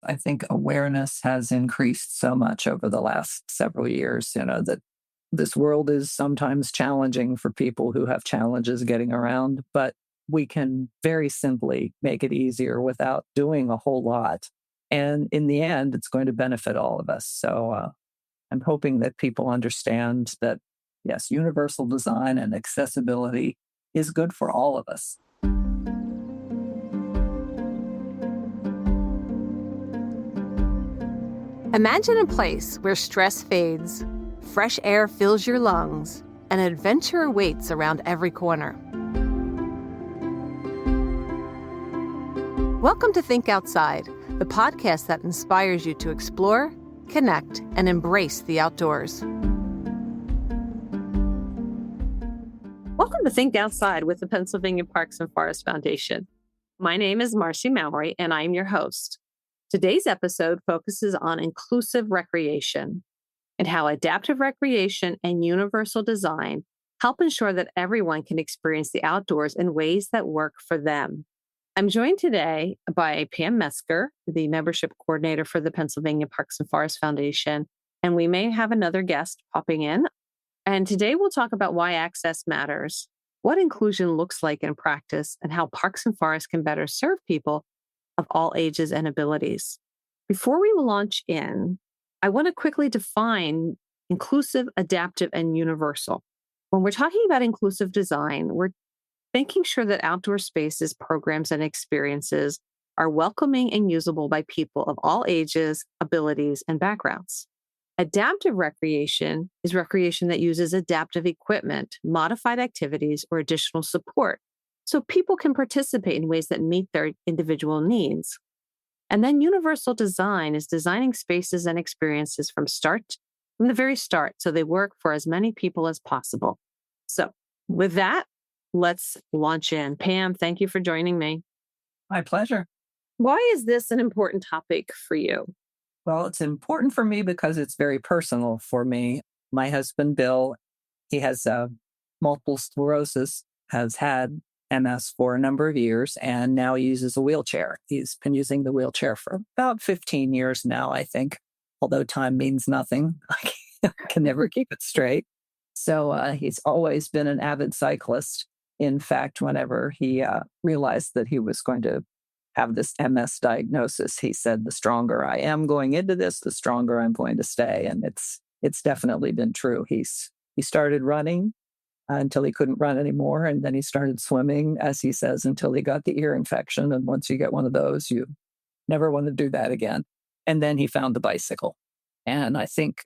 I think awareness has increased so much over the last several years, that this world is sometimes challenging for people who have challenges getting around, but we can very simply make it easier without doing a whole lot. And in the end, it's going to benefit all of us. So I'm hoping that people understand that, yes, universal design and accessibility is good for all of us. Imagine a place where stress fades, fresh air fills your lungs, and adventure awaits around every corner. Welcome to Think Outside, the podcast that inspires you to explore, connect, and embrace the outdoors. Welcome to Think Outside with the Pennsylvania Parks and Forest Foundation. My name is Marcy Mallory, and I am your host. Today's episode focuses on inclusive recreation and how adaptive recreation and universal design help ensure that everyone can experience the outdoors in ways that work for them. I'm joined today by Pam Metzger, the membership coordinator for the Pennsylvania Parks and Forest Foundation, and we may have another guest popping in. And today we'll talk about why access matters, what inclusion looks like in practice, and how parks and forests can better serve people of all ages and abilities. Before we launch in, I want to quickly define inclusive, adaptive, and universal. When we're talking about inclusive design, we're making sure that outdoor spaces, programs, and experiences are welcoming and usable by people of all ages, abilities, and backgrounds. Adaptive recreation is recreation that uses adaptive equipment, modified activities, or additional support, so people can participate in ways that meet their individual needs. And then universal design is designing spaces and experiences from the very start, so they work for as many people as possible. So with that, let's launch in. Pam, thank you for joining me. My pleasure. Why is this an important topic for you? Well, it's important for me because it's very personal for me. My husband, Bill, he has multiple sclerosis, has had MS for a number of years, and now he uses a wheelchair. He's been using the wheelchair for about 15 years now, I think, although time means nothing. I can never keep it straight. So he's always been an avid cyclist. In fact, whenever he realized that he was going to have this MS diagnosis, he said, the stronger I am going into this, the stronger I'm going to stay. And it's definitely been true. He started running until he couldn't run anymore. And then he started swimming, as he says, until he got the ear infection. And once you get one of those, you never want to do that again. And then he found the bicycle. And I think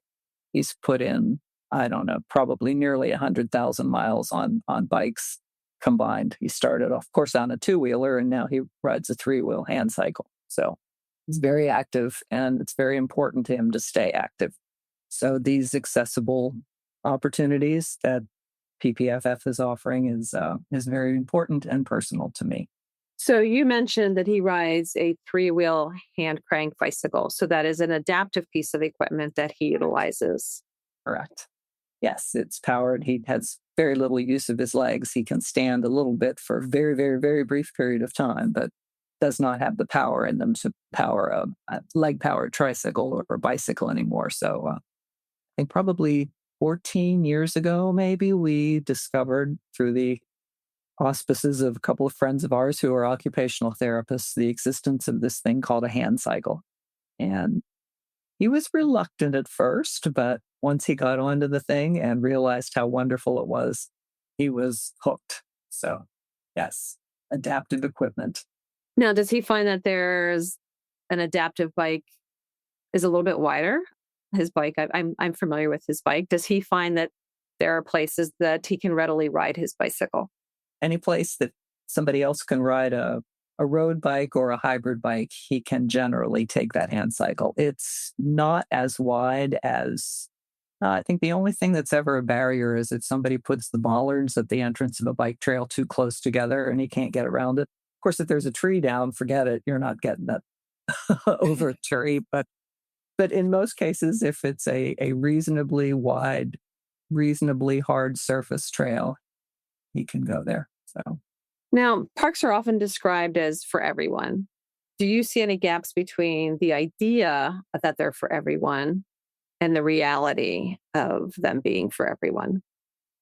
he's put in, I don't know, probably nearly 100,000 miles on bikes combined. He started, of course, on a two-wheeler, and now he rides a three-wheel hand cycle. So he's very active, and it's very important to him to stay active. So these accessible opportunities that PPFF is offering is very important and personal to me. So you mentioned that he rides a three-wheel hand crank bicycle. So that is an adaptive piece of equipment that he utilizes. Correct. Yes, it's powered. He has very little use of his legs. He can stand a little bit for a very, very, very brief period of time, but does not have the power in them to power a leg-powered tricycle or a bicycle anymore. So I think probably 14 years ago, maybe, we discovered through the auspices of a couple of friends of ours who are occupational therapists the existence of this thing called a hand cycle. And he was reluctant at first, but once he got onto the thing and realized how wonderful it was, he was hooked. So, yes, adaptive equipment. Now, does he find that there's an adaptive bike is a little bit wider? His bike, I'm familiar with his bike. Does he find that there are places that he can readily ride his bicycle? Any place that somebody else can ride a road bike or a hybrid bike, he can generally take that hand cycle. It's not as wide as, I think the only thing that's ever a barrier is if somebody puts the bollards at the entrance of a bike trail too close together and he can't get around it. Of course, if there's a tree down, forget it. You're not getting that over a tree. But in most cases, if it's a reasonably wide, reasonably hard surface trail, he can go there. So now, parks are often described as for everyone. Do you see any gaps between the idea that they're for everyone and the reality of them being for everyone?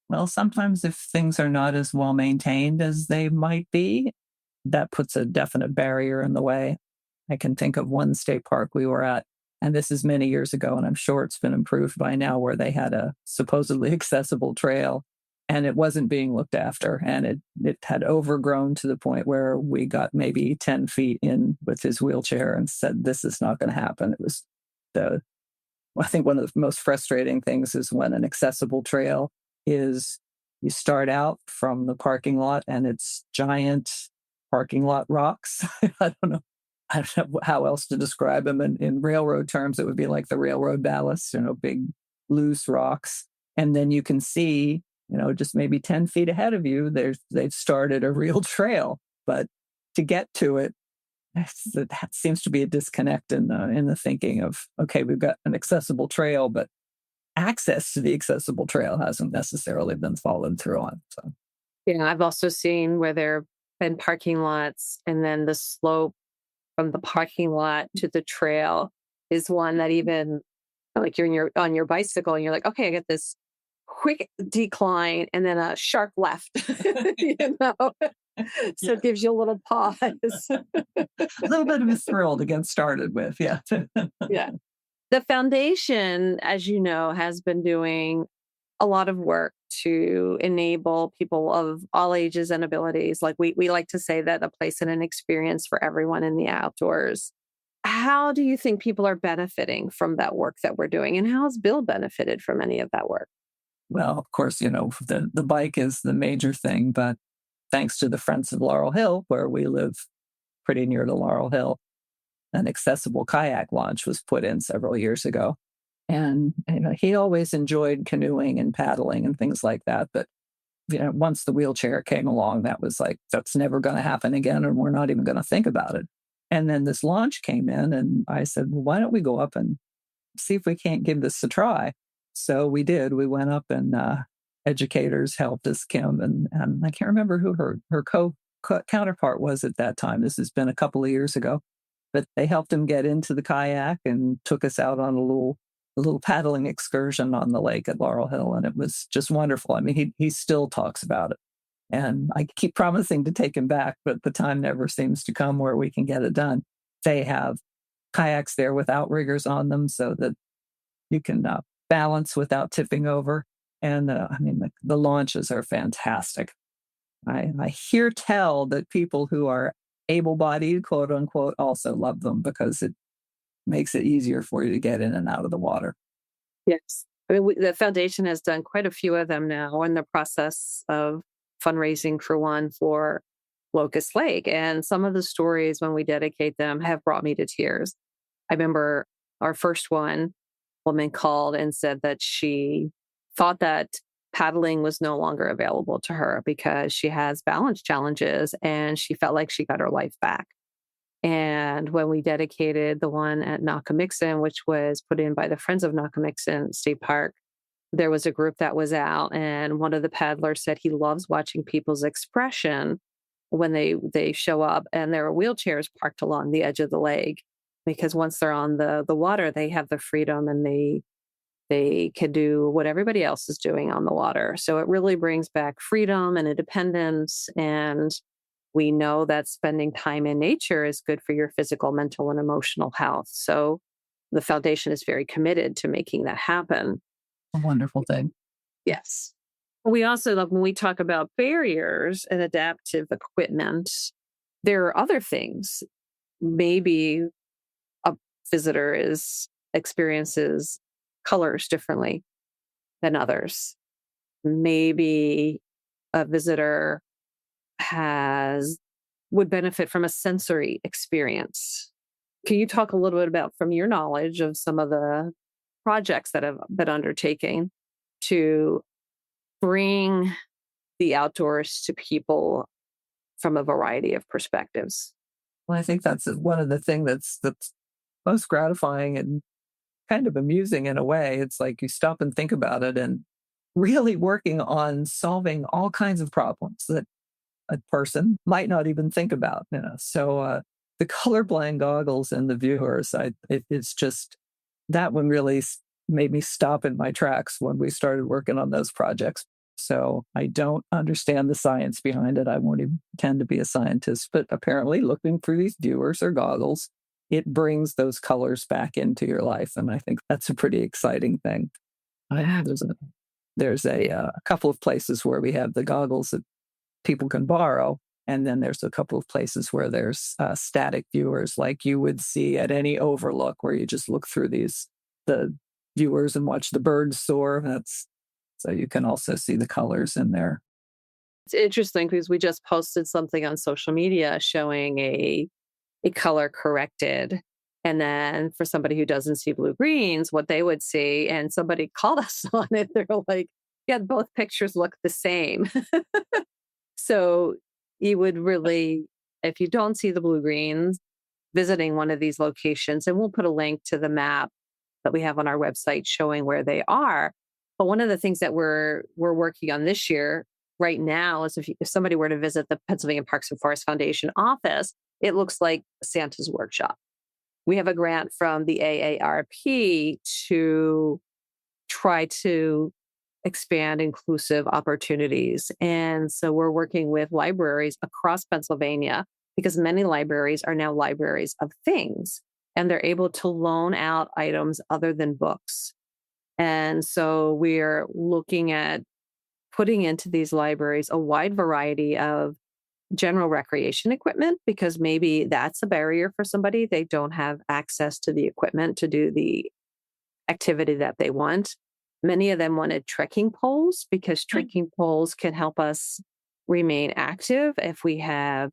Well, sometimes if things are not as well maintained as they might be, that puts a definite barrier in the way. I can think of one state park we were at, and this is many years ago, and I'm sure it's been improved by now, where they had a supposedly accessible trail and it wasn't being looked after. And it had overgrown to the point where we got maybe 10 feet in with his wheelchair and said, this is not going to happen. It was the, I think one of the most frustrating things is when an accessible trail is you start out from the parking lot and it's giant parking lot rocks. I don't know. I don't know how else to describe them. In railroad terms, it would be like the railroad ballast, big loose rocks. And then you can see, just maybe 10 feet ahead of you, they've started a real trail. But to get to it, that seems to be a disconnect in the thinking of, okay, we've got an accessible trail, but access to the accessible trail hasn't necessarily been followed through on. So, Yeah, I've also seen where there have been parking lots and then the slope from the parking lot to the trail is one that even like you're on your bicycle and you're like, okay, I get this quick decline and then a sharp left, you know? So yeah, it gives you a little pause. a little bit of a thrill to get started with. Yeah. Yeah. The foundation, as you know, has been doing a lot of work to enable people of all ages and abilities. Like we like to say that a place and an experience for everyone in the outdoors. How do you think people are benefiting from that work that we're doing? And how has Bill benefited from any of that work? Well, of course, the bike is the major thing, but thanks to the Friends of Laurel Hill, where we live pretty near to Laurel Hill, an accessible kayak launch was put in several years ago. And he always enjoyed canoeing and paddling and things like that. But once the wheelchair came along, that was like, that's never going to happen again, and we're not even going to think about it. And then this launch came in, and I said, well, why don't we go up and see if we can't give this a try? So we did. We went up, and educators helped us, Kim, and I can't remember who her counterpart was at that time. This has been a couple of years ago, but they helped him get into the kayak and took us out on a little paddling excursion on the lake at Laurel Hill, and it was just wonderful. I mean, he still talks about it, and I keep promising to take him back, but the time never seems to come where we can get it done. They have kayaks there with outriggers on them so that you can balance without tipping over. And I mean, the launches are fantastic. I hear tell that people who are able-bodied, quote unquote, also love them because it makes it easier for you to get in and out of the water. Yes. I mean, the foundation has done quite a few of them now in the process of fundraising for one for Locust Lake. And some of the stories when we dedicate them have brought me to tears. I remember our first one, woman called and said that she thought that paddling was no longer available to her because she has balance challenges and she felt like she got her life back. And when we dedicated the one at Nakamixon, which was put in by the Friends of Nakamixon State Park, there was a group that was out, and one of the paddlers said he loves watching people's expression when they show up and there are wheelchairs parked along the edge of the lake, because once they're on the water, they have the freedom and they can do what everybody else is doing on the water. So it really brings back freedom and independence. And we know that spending time in nature is good for your physical, mental, and emotional health. So the foundation is very committed to making that happen. A wonderful thing. Yes. We also, like when we talk about barriers and adaptive equipment, there are other things. Maybe a visitor experiences colors differently than others. Maybe a visitor would benefit from a sensory experience. Can you talk a little bit about, from your knowledge of some of the projects that have been undertaken to bring the outdoors to people from a variety of perspectives? Well, I think that's one of the things that's most gratifying and kind of amusing in a way. It's like you stop and think about it, and really working on solving all kinds of problems that a person might not even think about. So the colorblind goggles and the viewers, it's just that one really made me stop in my tracks when we started working on those projects. So I don't understand the science behind it. I won't even pretend to be a scientist, but apparently looking through these viewers or goggles, it brings those colors back into your life. And I think that's a pretty exciting thing. There's a couple of places where we have the goggles that people can borrow. And then there's a couple of places where there's static viewers like you would see at any overlook where you just look through the viewers and watch the birds soar. So you can also see the colors in there. It's interesting because we just posted something on social media showing a color corrected. And then for somebody who doesn't see blue greens, what they would see, and somebody called us on it, they're like, yeah, both pictures look the same. So you would really, if you don't see the blue greens, visiting one of these locations, and we'll put a link to the map that we have on our website showing where they are. But one of the things that we're working on this year right now is if somebody were to visit the Pennsylvania Parks and Forest Foundation office, it looks like Santa's workshop. We have a grant from the AARP to try to expand inclusive opportunities. And so we're working with libraries across Pennsylvania because many libraries are now libraries of things, and they're able to loan out items other than books. And so we're looking at putting into these libraries a wide variety of general recreation equipment, because maybe that's a barrier for somebody. They don't have access to the equipment to do the activity that they want. Many of them wanted trekking poles because trekking poles can help us remain active if we have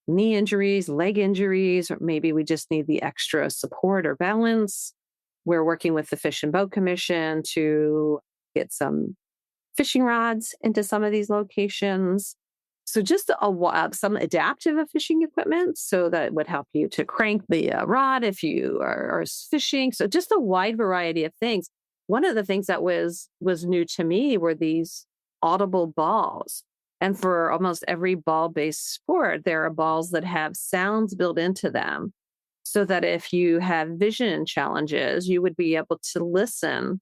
knee injuries, leg injuries, or maybe we just need the extra support or balance. We're working with the Fish and Boat Commission to get some fishing rods into some of these locations. So just some adaptive fishing equipment so that would help you to crank the rod if you are fishing. So just a wide variety of things. One of the things that was new to me were these audible balls. And for almost every ball-based sport, there are balls that have sounds built into them so that if you have vision challenges, you would be able to listen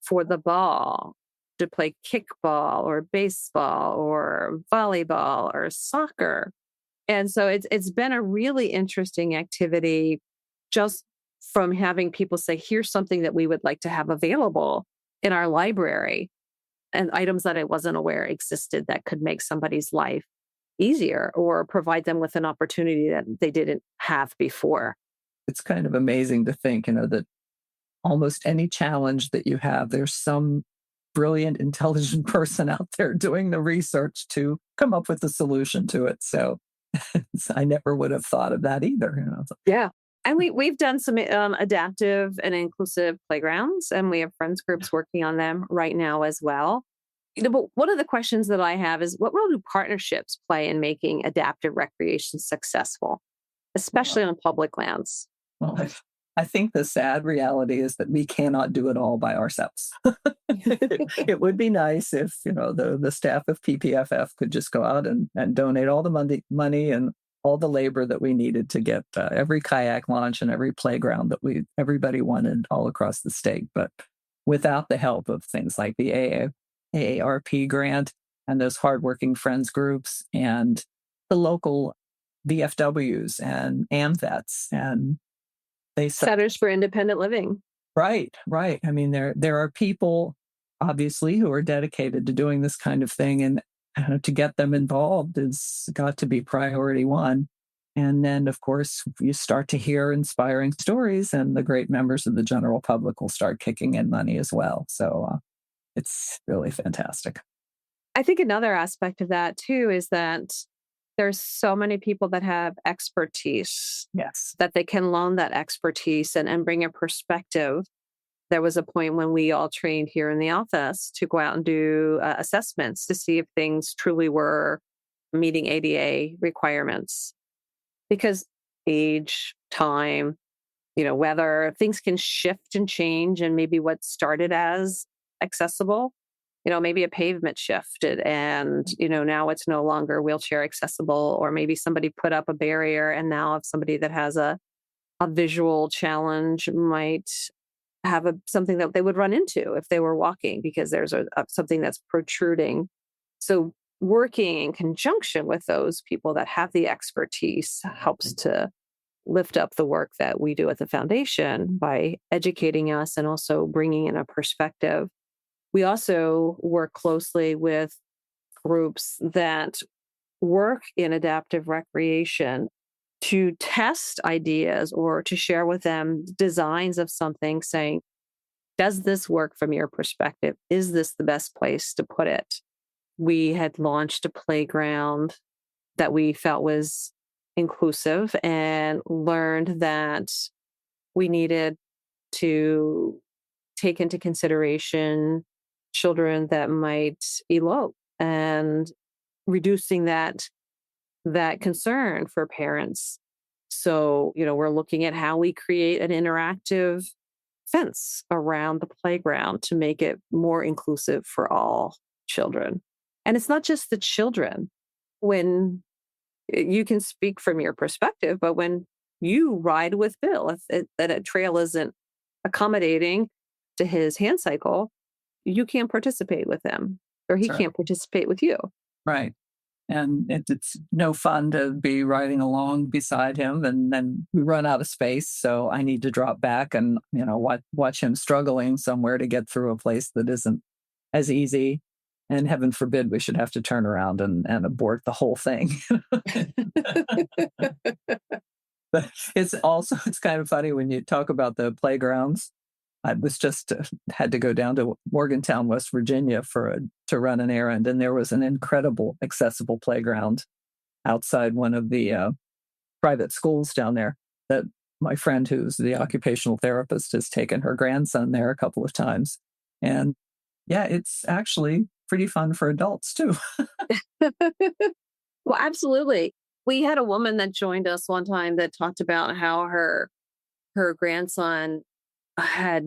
for the ball to play kickball or baseball or volleyball or soccer. And so it's been a really interesting activity just from having people say, here's something that we would like to have available in our library, and items that I wasn't aware existed that could make somebody's life easier or provide them with an opportunity that they didn't have before. It's kind of amazing to think, that almost any challenge that you have, there's some brilliant, intelligent person out there doing the research to come up with a solution to it. So I never would have thought of that either. Yeah. And we've done some adaptive and inclusive playgrounds, and we have friends groups working on them right now as well. But one of the questions that I have is, what role do partnerships play in making adaptive recreation successful, especially on public lands? Well, I think the sad reality is that we cannot do it all by ourselves. It would be nice if, the staff of PPFF could just go out and donate all the money and all the labor that we needed to get every kayak launch and every playground that everybody wanted all across the state. But without the help of things like the AARP grant and those hardworking friends groups and the local VFWs and AMVETs and Centers for Independent Living. Right. I mean, there are people, obviously, who are dedicated to doing this kind of thing, and to get them involved has got to be priority one. And then, of course, you start to hear inspiring stories, and the great members of the general public will start kicking in money as well. So it's really fantastic. I think another aspect of that, too, is that there's so many people that have expertise. Yes. That they can loan that expertise and bring a perspective. There was a point when we all trained here in the office to go out and do assessments to see if things truly were meeting ADA requirements. Because age, time, weather, things can shift and change, and maybe what started as accessible maybe a pavement shifted and, now it's no longer wheelchair accessible, or maybe somebody put up a barrier and now if somebody that has a visual challenge might have something that they would run into if they were walking because there's something that's protruding. So working in conjunction with those people that have the expertise helps to lift up the work that we do at the foundation by educating us and also bringing in a perspective. We also work closely with groups that work in adaptive recreation to test ideas or to share with them designs of something, saying, does this work from your perspective? Is this the best place to put it? We had launched a playground that we felt was inclusive and learned that we needed to take into consideration children that might elope and reducing that concern for parents. So, we're looking at how we create an interactive fence around the playground to make it more inclusive for all children. And it's not just the children. When you can speak from your perspective, but when you ride with Bill, if that a trail isn't accommodating to his hand cycle, you can't participate with him, or he can't participate with you. Right. And it's no fun to be riding along beside him, and then we run out of space. So I need to drop back and, watch him struggling somewhere to get through a place that isn't as easy. And heaven forbid we should have to turn around and abort the whole thing. But it's kind of funny when you talk about the playgrounds. I was just had to go down to Morgantown, West Virginia to run an errand, and there was an incredible accessible playground outside one of the private schools down there that my friend, who's the occupational therapist, has taken her grandson there a couple of times. And yeah, it's actually pretty fun for adults too. Well, absolutely. We had a woman that joined us one time that talked about how her grandson had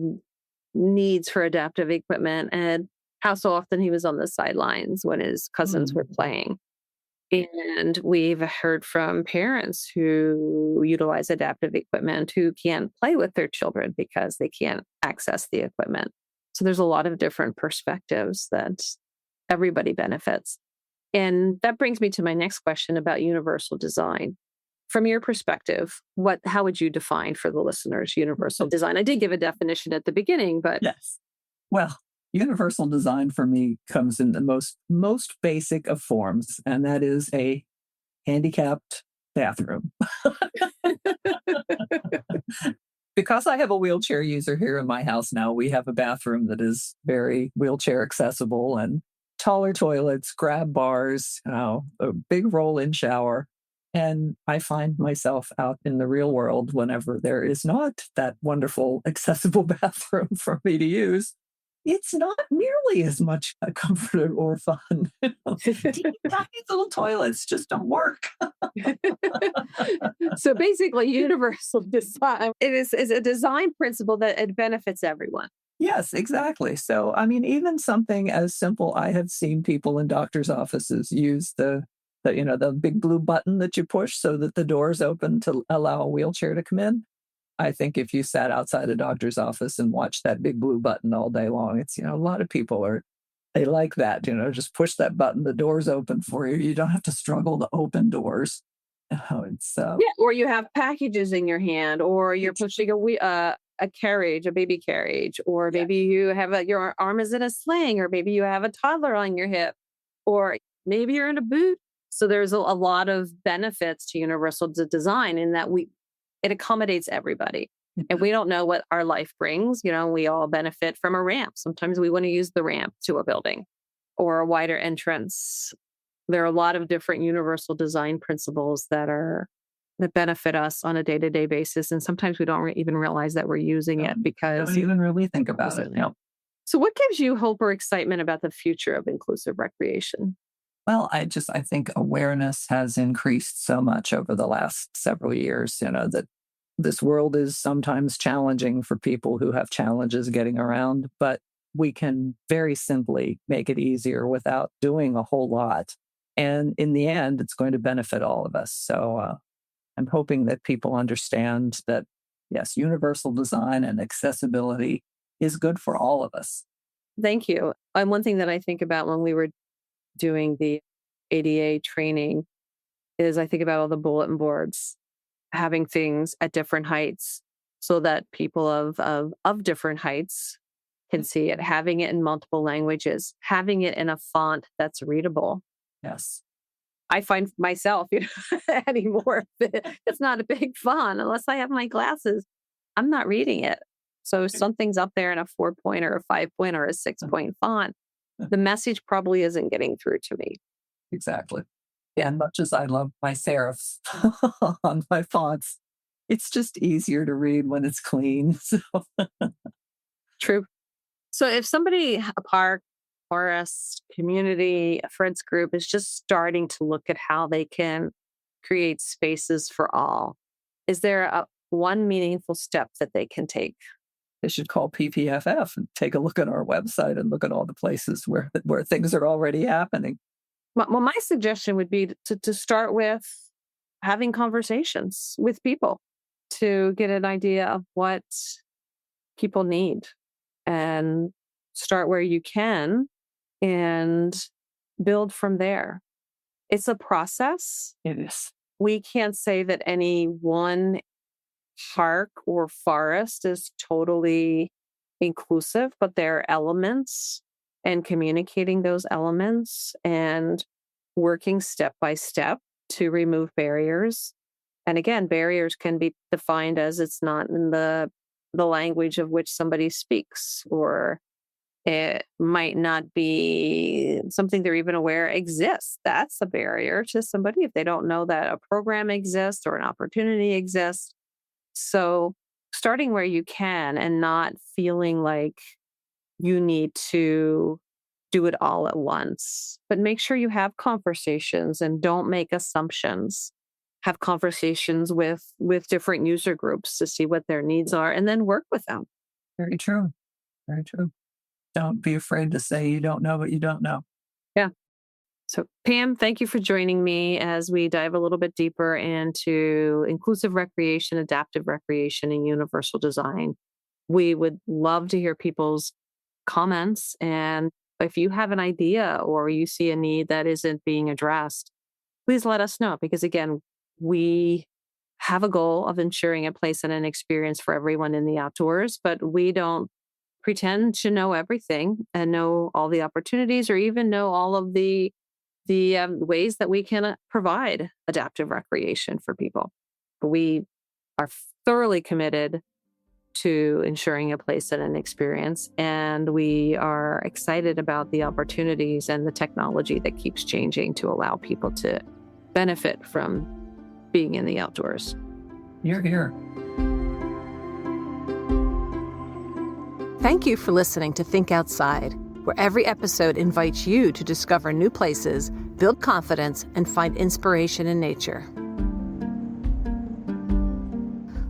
needs for adaptive equipment and how so often he was on the sidelines when his cousins were playing. And we've heard from parents who utilize adaptive equipment who can't play with their children because they can't access the equipment. So there's a lot of different perspectives that everybody benefits. And that brings me to my next question about universal design. From your perspective, how would you define for the listeners universal design? I did give a definition at the beginning, but yes. Well, universal design for me comes in the most basic of forms, and that is a handicapped bathroom. Because I have a wheelchair user here in my house now, we have a bathroom that is very wheelchair accessible and taller toilets, grab bars, a big roll-in shower. And I find myself out in the real world whenever there is not that wonderful accessible bathroom for me to use. It's not nearly as much comfort or fun. Teeny tiny little toilets just don't work. So basically, universal design is a design principle that it benefits everyone. Yes, exactly. So, I mean, even something as simple, I have seen people in doctors' offices use the big blue button that you push so that the door is open to allow a wheelchair to come in. I think if you sat outside a doctor's office and watched that big blue button all day long, it's, a lot of people they like that, just push that button, the door's open for you. You don't have to struggle to open doors. Or you have packages in your hand, or you're pushing a carriage, a baby carriage, or maybe you have your arm is in a sling, or maybe you have a toddler on your hip, or maybe you're in a boot. So there's a lot of benefits to universal design in that it accommodates everybody. And we don't know what our life brings. We all benefit from a ramp. Sometimes we want to use the ramp to a building or a wider entrance. There are a lot of different universal design principles that benefit us on a day-to-day basis. And sometimes we don't even realize that we're using it because don't even really think about it. So what gives you hope or excitement about the future of inclusive recreation? Well, I think awareness has increased so much over the last several years, that this world is sometimes challenging for people who have challenges getting around. But we can very simply make it easier without doing a whole lot. And in the end, it's going to benefit all of us. So I'm hoping that people understand that, yes, universal design and accessibility is good for all of us. Thank you. And one thing that I think about when we were doing the ADA training is I think about all the bulletin boards, having things at different heights so that people of different heights can see it, having it in multiple languages, having it in a font that's readable. Yes. I find myself, anymore, it's not a big font unless I have my glasses. I'm not reading it. So if something's up there in a 4-point or a 5-point or a 6-point font, the message probably isn't getting through to me. Exactly. And much as I love my serifs on my fonts, it's just easier to read when it's clean. So. True. So if somebody, a park, forest, community, a friends group is just starting to look at how they can create spaces for all, is there one meaningful step that they can take? They should call PPFF and take a look at our website and look at all the places where things are already happening. Well, my suggestion would be to start with having conversations with people to get an idea of what people need and start where you can and build from there. It's a process. It is. We can't say that any one park or forest is totally inclusive, but there are elements, and communicating those elements and working step by step to remove barriers. And again, barriers can be defined as it's not in the language of which somebody speaks, or it might not be something they're even aware exists. That's a barrier to somebody if they don't know that a program exists or an opportunity exists. So starting where you can and not feeling like you need to do it all at once, but make sure you have conversations and don't make assumptions. Have conversations with different user groups to see what their needs are and then work with them. Very true. Very true. Don't be afraid to say you don't know what you don't know. Yeah. So Pam, thank you for joining me as we dive a little bit deeper into inclusive recreation, adaptive recreation, and universal design. We would love to hear people's comments. And if you have an idea or you see a need that isn't being addressed, please let us know. Because again, we have a goal of ensuring a place and an experience for everyone in the outdoors, but we don't pretend to know everything and know all the opportunities or even know all of the ways that we can provide adaptive recreation for people. But we are thoroughly committed to ensuring a place and an experience, and we are excited about the opportunities and the technology that keeps changing to allow people to benefit from being in the outdoors. You're here. Thank you for listening to Think Outside, where every episode invites you to discover new places, build confidence, and find inspiration in nature.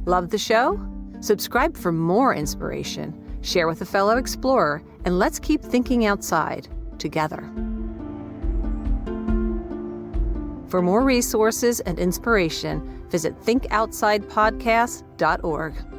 Love the show? Subscribe for more inspiration, share with a fellow explorer, and let's keep thinking outside together. For more resources and inspiration, visit thinkoutsidepodcast.org.